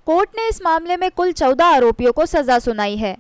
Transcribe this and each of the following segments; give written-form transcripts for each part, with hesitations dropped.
Court ने इस मामले में कुल 14 आरोपियों को सजा सुनाई है।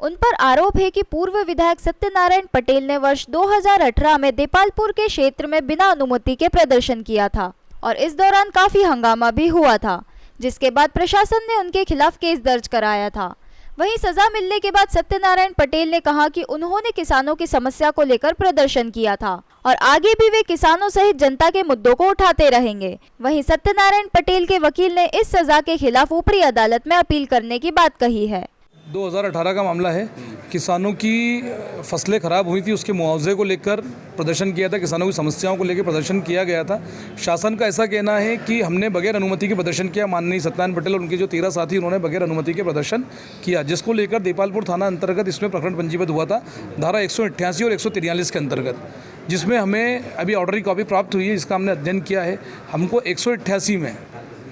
उन पर आरोप है कि पूर्व विधायक सत्यनारायण पटेल ने वर्ष 2018 में देपालपुर के क्षेत्र में बिना अनुमति के प्रदर्शन किया था और इस दौरान काफी हंगामा भी हुआ था, जिसके बाद प्रशासन ने उनके खिलाफ केस दर्ज कराया था। वहीं सजा मिलने के बाद सत्यनारायण पटेल ने कहा कि उन्होंने किसानों की समस्या को लेकर प्रदर्शन किया था और आगे भी वे किसानों सहित जनता के मुद्दों को उठाते रहेंगे। वहीं सत्यनारायण पटेल के वकील ने इस सजा के खिलाफ ऊपरी अदालत में अपील करने की बात कही है। 2018 का मामला है। किसानों की फसलें खराब हुई थी, उसके मुआवजे को लेकर प्रदर्शन किया था, किसानों की समस्याओं को लेकर प्रदर्शन किया गया था। शासन का ऐसा कहना है कि हमने बगैर अनुमति के प्रदर्शन किया। माननीय सत्यनारायण पटेल और उनके जो 13 साथी उन्होंने बगैर अनुमति के प्रदर्शन किया, जिसको लेकर देपालपुर थाना अंतर्गत इसमें प्रकरण पंजीबद्ध हुआ था धारा 188 और 143 के अंतर्गत, जिसमें हमें अभी ऑर्डर की कॉपी प्राप्त हुई है, जिसका हमने अध्ययन किया है। हमको 188 में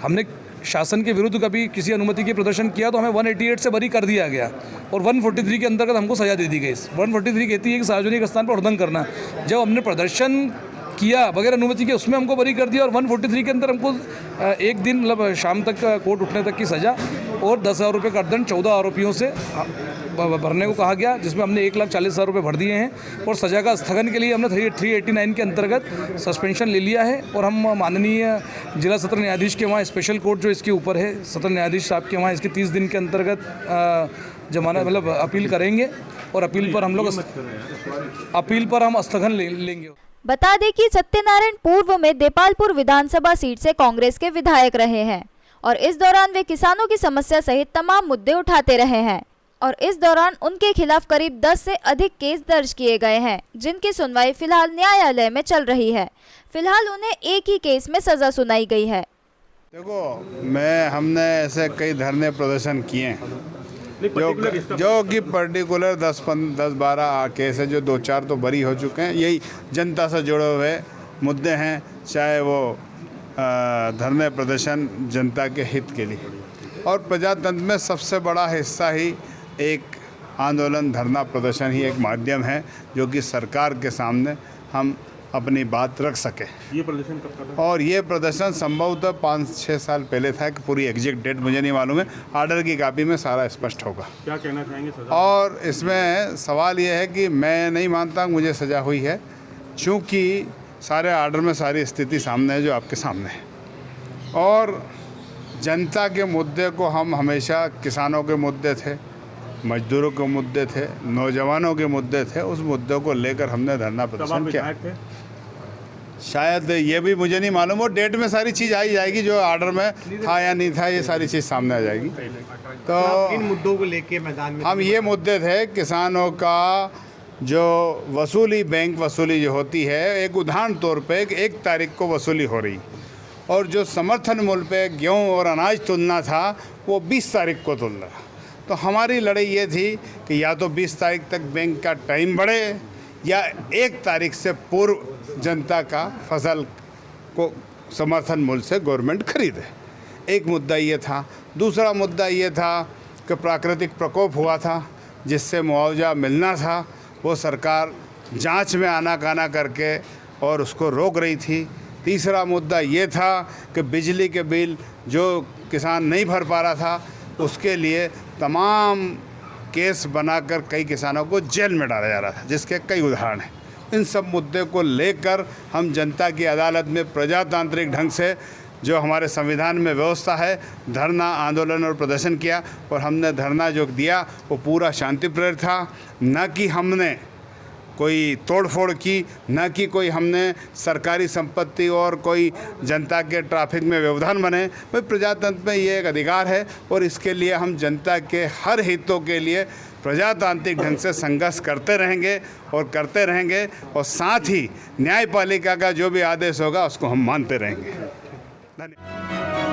हमने शासन के विरुद्ध कभी किसी अनुमति के प्रदर्शन किया तो हमें 188 से बरी कर दिया गया और 143 के अंतर्गत हमको सजा दे दी गई। 143 कहती है कि सार्वजनिक स्थान पर हुड़दंग करना। जब हमने प्रदर्शन किया बगैर अनुमति के, उसमें हमको बरी कर दिया और 143 के अंदर हमको एक दिन मतलब शाम तक कोर्ट उठने तक की सज़ा और 10,000 रुपये का दंड 14 आरोपियों से भरने को कहा गया, जिसमें हमने 1,40,000 रुपये भर दिए हैं और सज़ा का स्थगन के लिए हमने 389 के अंतर्गत सस्पेंशन ले लिया है। और हम माननीय जिला सत्र न्यायाधीश के वहाँ स्पेशल कोर्ट जो इसके ऊपर है, सत्र न्यायाधीश साहब के वहाँ इसके 30 दिन के अंतर्गत जमानत मतलब अपील करेंगे और अपील पर हम स्थगन लेंगे। बता दें कि सत्यनारायण पूर्व में देपालपुर विधानसभा सीट से कांग्रेस के विधायक रहे हैं और इस दौरान वे किसानों की समस्या सहित तमाम मुद्दे उठाते रहे हैं और इस दौरान उनके खिलाफ करीब 10 से अधिक केस दर्ज किए गए हैं, जिनकी सुनवाई फिलहाल न्यायालय में चल रही है। फिलहाल उन्हें एक ही केस में सजा सुनाई गई है। देखो, हमने ऐसे कई धरने प्रदर्शन किए हैं जो कि पर्टिकुलर 10-12 केस है, जो 2-4 तो बरी हो चुके हैं। यही जनता से जुड़े हुए मुद्दे हैं, चाहे वो धरने प्रदर्शन जनता के हित के लिए। और प्रजातंत्र में सबसे बड़ा हिस्सा ही एक आंदोलन, धरना प्रदर्शन ही एक माध्यम है जो कि सरकार के सामने हम अपनी बात रख सके। ये प्रदर्शन कब का था? और ये प्रदर्शन संभवतः 5-6 साल पहले था कि पूरी एग्जैक्ट डेट मुझे नहीं मालूम है, आर्डर की कॉपी में सारा स्पष्ट होगा। क्या कहना चाहेंगे सजा? और इसमें सवाल ये है कि मैं नहीं मानता मुझे सज़ा हुई है, चूँकि सारे आर्डर में सारी स्थिति सामने है जो आपके सामने है। और जनता के मुद्दे को हम हमेशा, किसानों के मुद्दे थे, मजदूरों के मुद्दे थे, नौजवानों के मुद्दे थे, उस मुद्दों को लेकर हमने धरना प्रदर्शन किया। शायद ये भी मुझे नहीं मालूम, और डेट में सारी चीज़ आई जाएगी, जो आर्डर में था या नहीं था, ये सारी चीज़ सामने आ जाएगी। तो इन मुद्दों को लेके मैदान में हम ये मुद्दे थे, किसानों का जो वसूली, बैंक वसूली जो होती है, एक उदाहरण तौर पे 1 तारीख को वसूली हो रही, और जो समर्थन मूल्य पे गेहूँ और अनाज तुलना था वो 20 तारीख को तुलना। तो हमारी लड़ाई ये थी कि या तो 20 तारीख तक बैंक का टाइम बढ़े या 1 तारीख से पूर्व जनता का फसल को समर्थन मूल्य से गवर्नमेंट खरीदे। एक मुद्दा ये था। दूसरा मुद्दा ये था कि प्राकृतिक प्रकोप हुआ था जिससे मुआवजा मिलना था, वो सरकार जांच में आनाकानी करके और उसको रोक रही थी। तीसरा मुद्दा ये था कि बिजली के बिल जो किसान नहीं भर पा रहा था, उसके लिए तमाम केस बनाकर कई किसानों को जेल में डाला जा रहा था, जिसके कई उदाहरण हैं। इन सब मुद्दे को लेकर हम जनता की अदालत में प्रजातांत्रिक ढंग से, जो हमारे संविधान में व्यवस्था है, धरना, आंदोलन और प्रदर्शन किया। और हमने धरना जो दिया वो पूरा शांति प्रेरित था, न कि हमने कोई तोड़फोड़ की, न कि कोई हमने सरकारी संपत्ति और कोई जनता के ट्रैफिक में व्यवधान बने। भाई, प्रजातंत्र में ये एक अधिकार है और इसके लिए हम जनता के हर हितों के लिए प्रजातांत्रिक ढंग से संघर्ष करते रहेंगे और साथ ही न्यायपालिका का जो भी आदेश होगा उसको हम मानते रहेंगे। धन्यवाद।